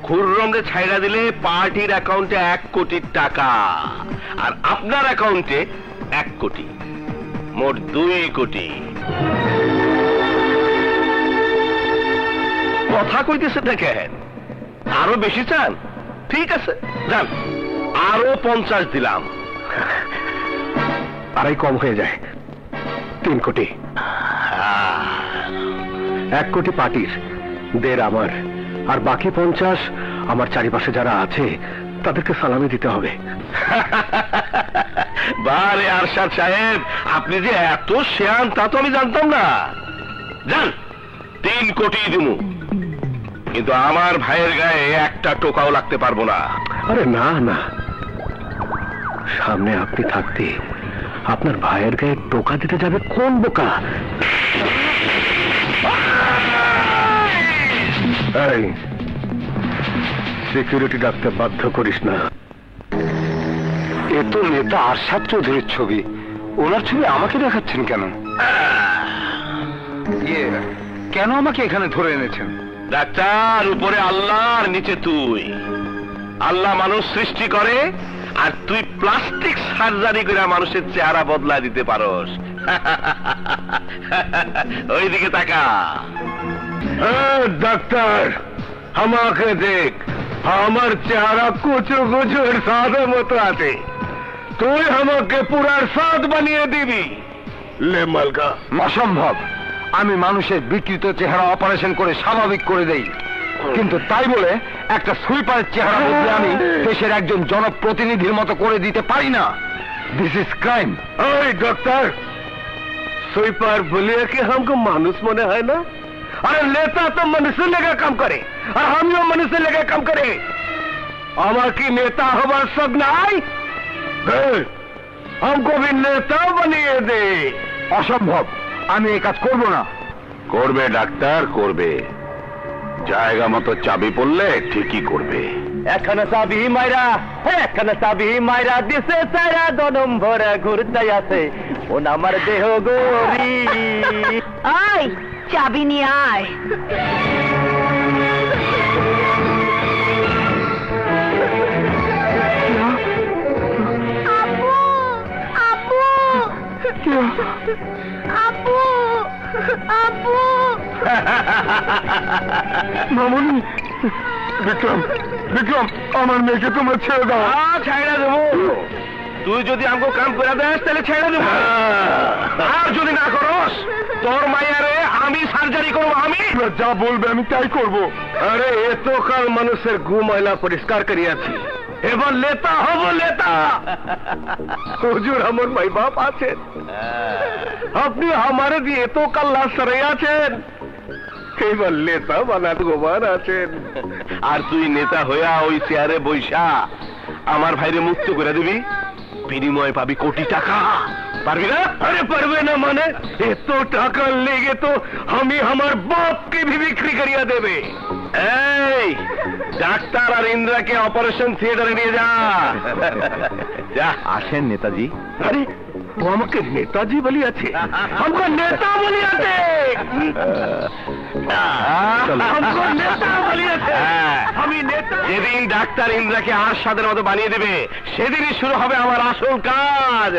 খুররমরে ছাইড়া দিলে পার্টির অ্যাকাউন্টে 1 কোটি টাকা, আর আপনার অ্যাকাউন্টে 1 কোটি, মোট 2 কোটি। কথা কইতেছে দেখেন, আরো বেশি চান? ঠিক আছে, যান, আরো 50 দিলাম। আড়াই কম হয়ে যায়, 3 কোটি। 1 কোটি পার্টির, 1.5 আমার, আর বাকি 50 আমার চারিপাশে যারা আছে তাদেরকে সালামি দিতে হবে। বারে আরশাদ সাহেব, আপনি যে এত শেয়ান তা তো আমি জানতাম না। যান, 3 কোটি দিমু, কিন্তু আমার ভাইয়ের গায়ে একটা টোকাও লাগতে পারবো না। আরে না না, সামনে আপনি থাকতে আপনার ভাইয়ের গায়ে টোকা দিতে যাবে কোন বোকা? এই, সিকিউরিটি ডাকতে বাধ্য করিস না। এ তো নেতা আরশাদ চৌধুরীর ছবি, ওনার ছবি আমাকে দেখাচ্ছেন কেন? কেন আমাকে এখানে ধরে এনেছেন? ডাক্তার, উপরে আল্লাহ আর নিচে তুই। আল্লাহ মানুষ সৃষ্টি করে, আর তুই প্লাস্টিক সার্জারি করে মানুষের চেহারা বদলা দিতে পারস। ওইদিকে তাকা। ডাক্তার, আমাকে দেখ, আমার চেহারা কুচু কুচুর সাদের মতো আছে, তুই আমাকে পুরার সাদ বানিয়ে দিবি? লে মালকা, অসম্ভব। আমি মানুষের বিকৃত চেহারা অপারেশন করে স্বাভাবিক করে দেই, কিন্তু তাই বলে একটা সুইপারের চেহারা বদলে আমি দেশের একজন জনপ্রতিনিধির মতো করে দিতে পারি না। This is crime. ওই ডক্টর, সুইপার বলিয়ে কি हमको মানুষ মনে হয় না? अरे नेता तो मनुष्य लेके काम करे, और हम मनुष्य लेके काम करे। আমার কি নেতা হবার শখ নাই? हमको भी नेता बनिए दे। অসম্ভব, আমি এই কাজ করব না। করবে ডাক্তার, করবে। জায়গা মতো চাবি পড়লে ঠিকই করবে। এখানে চাবি মাইরা দিছে, সারা 2 নম্বরে ঘুরতে আছে, ও আমার দেহ গরি। আয়, চাবি নিয়ে আয়। আপু, আপু, আপু। মামুনি, বিক্রম, বিক্রম, আমার মেয়েকে তোমার ছেড়ে দাও। ছাইড়া দেবো। তুই যদি আমাকে কাম করে দেস তাহলে ছেড়ে দেবো, আর যদি না করস তোর মাইয়ারে আমি সার্জারি করবো। আমি যা বলবে আমি তাই করব। আরে এত কাল মানুষের গু ময়লা পরিষ্কার করিয়াছি, এবার নেতা হব নেতা। হুজুর, আমার মাই বাপ আছেন, আপনি আমারে দিয়ে এত কাল লাশ সরাইয়াছেন, এবার নেতা বানাত গোবার আছেন। আর তুই নেতা হইয়া ওই চেয়ারে বৈশা আমার ভাইরে মুক্ত করে দিবি, বিনিময়ে পাবি কোটি টাকা। পারবি না? আরে পারবে না মানে? এত টাকা লেগে তো আমি আমার বাপকে भी বিক্রি করিয়া দেবে। এই ডাক্তার আর ইন্দ্রাকে অপারেশন থিয়েটারে নিয়ে যা। যা। আসেন নেতাজি। আরে ও আমাকে নেতাজি বলিয়াছে, हमको নেতা বলিয়াছে, हमको নেতা বলিয়াছে। আমি নেতা। যেদিন ডাক্তার ইন্দ্রাকে আরশাদের মতো বানিয়ে দেবে, সেদিনই শুরু হবে আমার আসল কাজ।